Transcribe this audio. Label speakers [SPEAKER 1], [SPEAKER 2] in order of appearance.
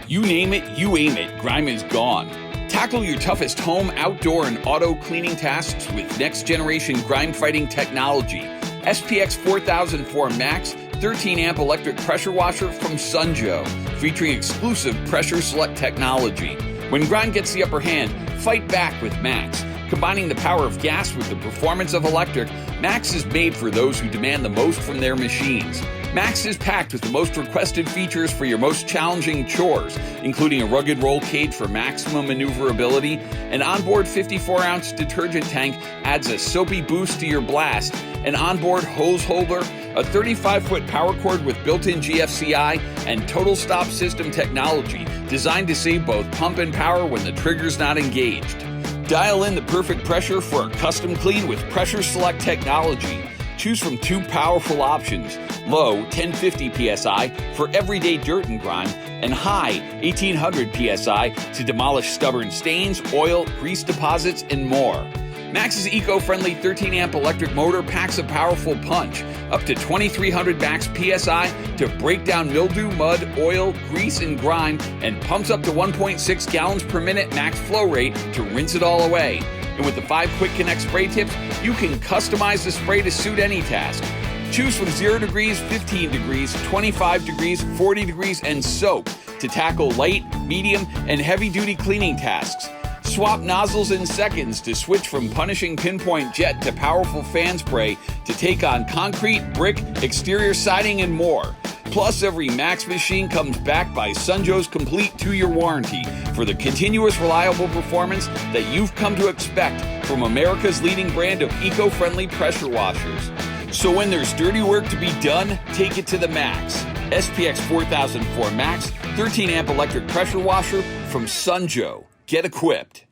[SPEAKER 1] You name it, you aim it, grime is gone. Tackle your toughest home, outdoor, and auto cleaning tasks with next-generation grime-fighting technology. SPX4004-MAX 13-amp electric pressure washer from Sunjo, featuring exclusive pressure select technology. When grime gets the upper hand, fight back with MAX. Combining the power of gas with the performance of electric, MAX is made for those who demand the most from their machines. MAX is packed with the most requested features for your most challenging chores, including a rugged roll cage for maximum maneuverability. An onboard 54-ounce detergent tank adds a soapy boost to your blast. An onboard hose holder, a 35-foot power cord with built-in GFCI, and total stop system technology designed to save both pump and power when the trigger's not engaged. Dial in the perfect pressure for a custom clean with Pressure Select technology. Choose from two powerful options: low 1050 psi for everyday dirt and grime, and high 1800 psi to demolish stubborn stains, oil, grease deposits, and more. Max's eco-friendly 13-amp electric motor packs a powerful punch, up to 2300 max psi to break down mildew, mud, oil, grease, and grime, and pumps up to 1.6 gallons per minute max flow rate to rinse it all away. And with the 5 Quick Connect spray tips, you can customize the spray to suit any task. Choose from 0 degrees, 15 degrees, 25 degrees, 40 degrees, and soap to tackle light, medium, and heavy-duty cleaning tasks. Swap nozzles in seconds to switch from punishing pinpoint jet to powerful fan spray to take on concrete, brick, exterior siding, and more. Plus, every MAX machine comes backed by Sunjo's complete 2-year warranty for the continuous reliable performance that you've come to expect from America's leading brand of eco-friendly pressure washers. So when there's dirty work to be done, take it to the MAX. SPX4004-MAX 13-amp electric pressure washer from Sunjo. Get equipped.